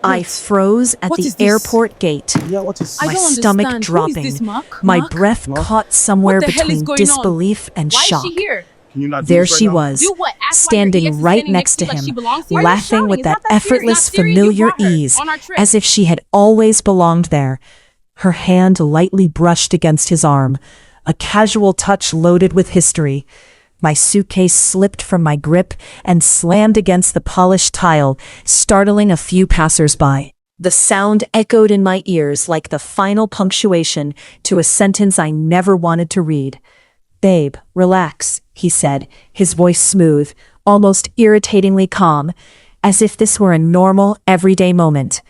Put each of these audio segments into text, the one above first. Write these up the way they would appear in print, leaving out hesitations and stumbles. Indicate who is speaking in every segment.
Speaker 1: I froze at
Speaker 2: What
Speaker 1: the
Speaker 2: is this?
Speaker 1: airport gate,
Speaker 3: Yeah, what is...
Speaker 2: I
Speaker 1: my
Speaker 2: don't
Speaker 1: stomach
Speaker 2: understand. Who is
Speaker 1: dropping,
Speaker 2: this, Mark?
Speaker 1: my
Speaker 2: Mark?
Speaker 1: breath
Speaker 3: Mark?
Speaker 1: caught somewhere
Speaker 2: What the hell is
Speaker 1: between
Speaker 2: going on?
Speaker 1: disbelief and
Speaker 2: Why
Speaker 1: shock.
Speaker 2: is she here?
Speaker 3: Can you not do
Speaker 1: There
Speaker 3: this right
Speaker 1: she
Speaker 3: now?
Speaker 1: was,
Speaker 2: Do what? Ask why your
Speaker 1: standing
Speaker 2: EX is
Speaker 1: right
Speaker 2: standing
Speaker 1: next to
Speaker 2: like
Speaker 1: him,
Speaker 2: she belongs here? Why are you
Speaker 1: laughing
Speaker 2: shouting?
Speaker 1: with
Speaker 2: It's
Speaker 1: that
Speaker 2: not that serious.
Speaker 1: effortless,
Speaker 2: Not serious. You
Speaker 1: familiar
Speaker 2: brought her
Speaker 1: ease,
Speaker 2: on our trip.
Speaker 1: as if she had always belonged there. Her hand lightly brushed against his arm, a casual touch loaded with history. My suitcase slipped from my grip and slammed against the polished tile, startling a few passers-by. The sound echoed in my ears like the final punctuation to a sentence I never wanted to read. "Babe, relax," he said, his voice smooth, almost irritatingly calm, as if this were a normal, everyday moment.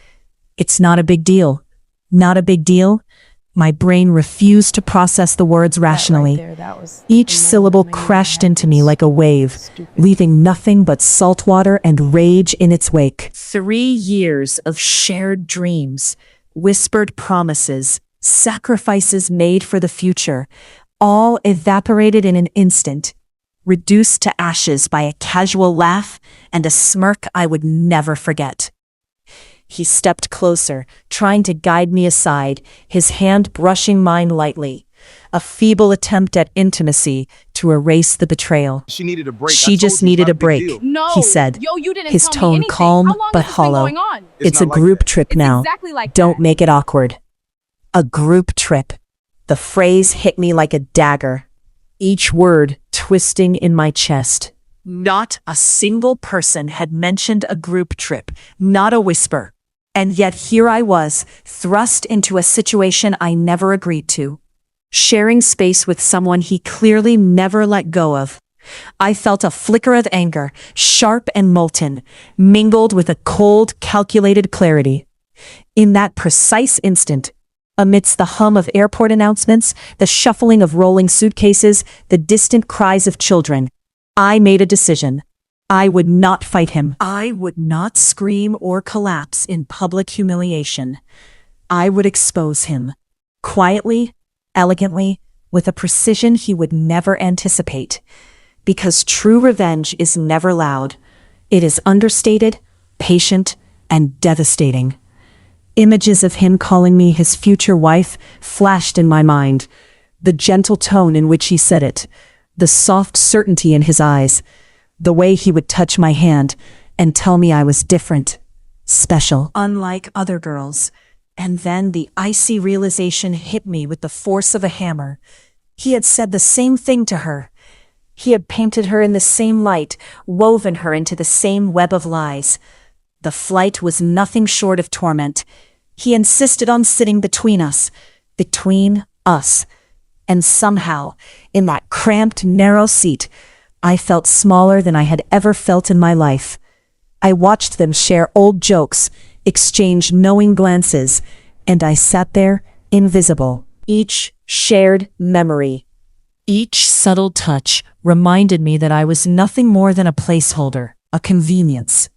Speaker 1: "It's not a big deal." Not a big deal? My brain refused to process the words rationally. Each syllable crashed into me like a wave, leaving nothing but salt water and rage in its wake. 3 years of shared dreams, whispered promises, sacrifices made for the future, all evaporated in an instant, reduced to ashes by a casual laugh and a smirk I would never forget. He stepped closer, trying to guide me aside, his hand brushing mine lightly. A feeble attempt at intimacy to erase the betrayal.
Speaker 3: She needed a break.
Speaker 1: She just needed a break,
Speaker 2: No.
Speaker 1: he said,
Speaker 2: Yo, you didn't
Speaker 1: his
Speaker 2: tell me
Speaker 1: tone
Speaker 2: anything.
Speaker 1: calm
Speaker 2: How long
Speaker 1: but
Speaker 2: has this been
Speaker 1: hollow.
Speaker 2: going on?
Speaker 1: It's
Speaker 3: not
Speaker 1: a
Speaker 3: like
Speaker 1: group
Speaker 3: that.
Speaker 1: trip
Speaker 2: It's
Speaker 1: now.
Speaker 2: exactly like
Speaker 1: Don't
Speaker 2: that.
Speaker 1: make it awkward. A group trip. The phrase hit me like a dagger, each word twisting in my chest. Not a single person had mentioned a group trip, not a whisper. And yet here I was, thrust into a situation I never agreed to, sharing space with someone he clearly never let go of. I felt a flicker of anger, sharp and molten, mingled with a cold, calculated clarity. In that precise instant, amidst the hum of airport announcements, the shuffling of rolling suitcases, the distant cries of children, I made a decision. I would not fight him. I would not scream or collapse in public humiliation. I would expose him. Quietly, elegantly, with a precision he would never anticipate. Because true revenge is never loud. It is understated, patient, and devastating. Images of him calling me his future wife flashed in my mind. The gentle tone in which he said it, the soft certainty in his eyes, the way he would touch my hand and tell me I was different, special, unlike other girls. And then the icy realization hit me with the force of a hammer. He had said the same thing to her. He had painted her in the same light, woven her into the same web of lies. The flight was nothing short of torment. He insisted on sitting between us. And somehow, in that cramped, narrow seat, I felt smaller than I had ever felt in my life. I watched them share old jokes, exchange knowing glances, and I sat there, invisible. Each shared memory, each subtle touch reminded me that I was nothing more than a placeholder, a convenience.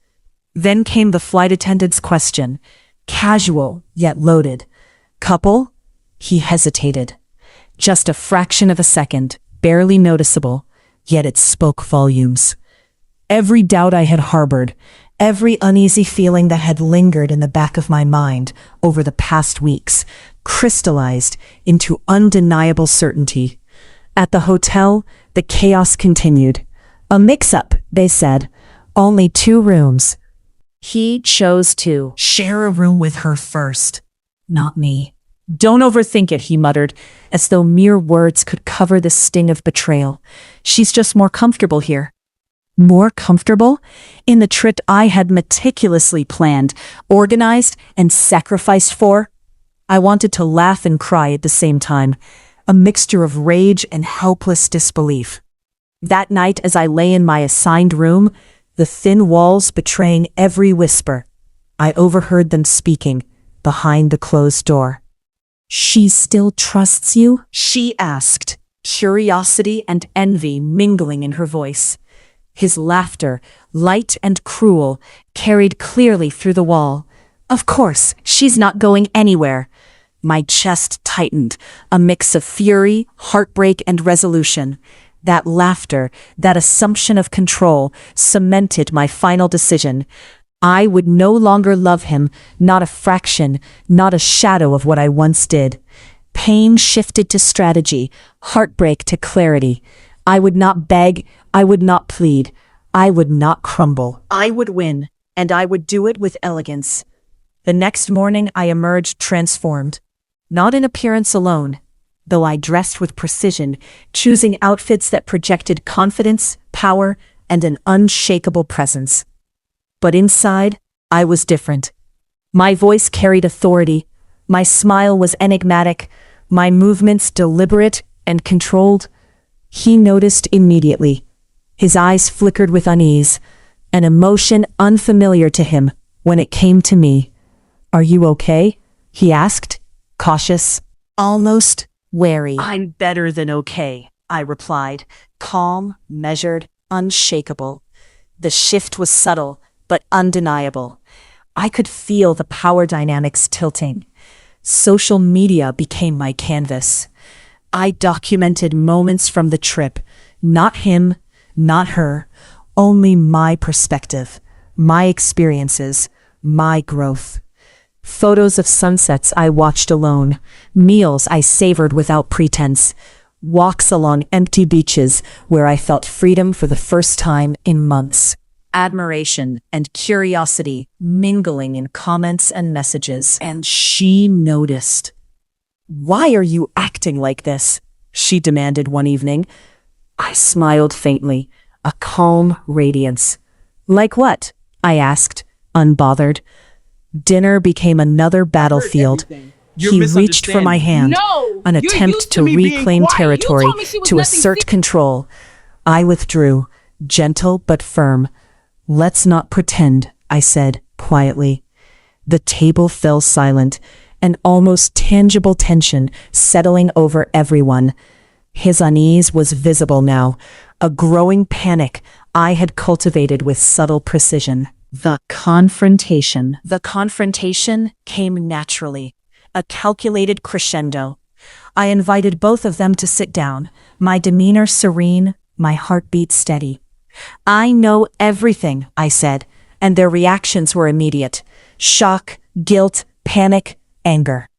Speaker 1: Then came the flight attendant's question, casual yet loaded. "Couple?" He hesitated. Just a fraction of a second, barely noticeable. Yet it spoke volumes. Every doubt I had harbored, every uneasy feeling that had lingered in the back of my mind over the past weeks, crystallized into undeniable certainty. At the hotel, the chaos continued. A mix-up, they said. Only 2 rooms. He chose to share a room with her first, not me. "Don't overthink it," he muttered, as though mere words could cover the sting of betrayal. "She's just more comfortable here." More comfortable? In the trip I had meticulously planned, organized, and sacrificed for? I wanted to laugh and cry at the same time, a mixture of rage and helpless disbelief. That night, as I lay in my assigned room, the thin walls betraying every whisper, I overheard them speaking behind the closed door. "She still trusts you?" she asked, curiosity and envy mingling in her voice. His laughter, light and cruel, carried clearly through the wall. "Of course, she's not going anywhere." My chest tightened, a mix of fury, heartbreak, and resolution. That laughter, that assumption of control, cemented my final decision. I would no longer love him, not a fraction, not a shadow of what I once did. Pain shifted to strategy, heartbreak to clarity. I would not beg, I would not plead, I would not crumble. I would win, and I would do it with elegance. The next morning I emerged transformed, not in appearance alone, though I dressed with precision, choosing outfits that projected confidence, power, and an unshakable presence. But inside, I was different. My voice carried authority, my smile was enigmatic, my movements deliberate and controlled. He noticed immediately. His eyes flickered with unease, an emotion unfamiliar to him when it came to me. "Are you okay?" he asked, cautious, almost wary. "I'm better than okay," I replied, calm, measured, unshakable. The shift was subtle, but undeniable. I could feel the power dynamics tilting. Social media became my canvas. I documented moments from the trip, not him, not her, only my perspective, my experiences, my growth. Photos of sunsets I watched alone, meals I savored without pretense, walks along empty beaches where I felt freedom for the first time in months. Admiration and curiosity mingling in comments and messages. And she noticed. "Why are you acting like this?" she demanded one evening. I smiled faintly, a calm radiance. "Like what?" I asked, unbothered. Dinner became another battlefield. He reached for my hand, an attempt to reclaim territory, to assert control. I withdrew, gentle but firm. "Let's not pretend," I said quietly. The table fell silent, an almost tangible tension settling over everyone. His unease was visible now, a growing panic I had cultivated with subtle precision. The confrontation came naturally, a calculated crescendo. I invited both of them to sit down, my demeanor serene, my heartbeat steady. "I know everything," I said, and their reactions were immediate. Shock, guilt, panic, anger.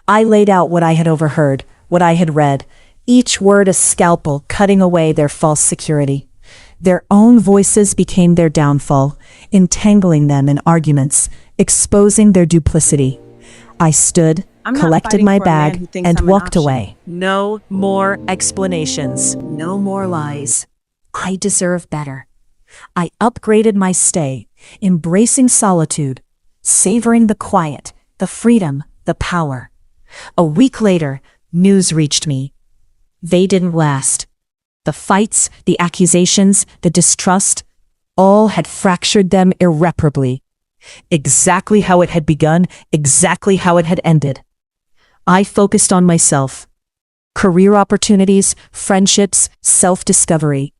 Speaker 1: I laid out what I had overheard, what I had read, each word a scalpel cutting away their false security. Their own voices became their downfall, entangling them in arguments, exposing their duplicity. I stood, collected my bag, and walked away. No more explanations, no more lies. I deserve better. I upgraded my stay, embracing solitude, savoring the quiet, the freedom, the power. A week later, news reached me. They didn't last. The fights, the accusations, the distrust, all had fractured them irreparably. Exactly how it had begun, exactly how it had ended. I focused on myself. Career opportunities, friendships, self-discovery.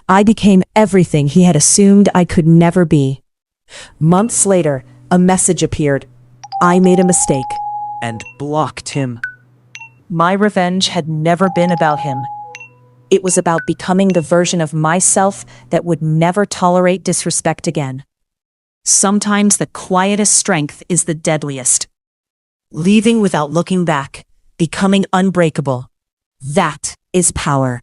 Speaker 1: I became everything he had assumed I could never be. Months later, a message appeared. I made a mistake and blocked him. My revenge had never been about him. It was about becoming the version of myself that would never tolerate disrespect again. Sometimes the quietest strength is the deadliest. Leaving without looking back, becoming unbreakable. That is power.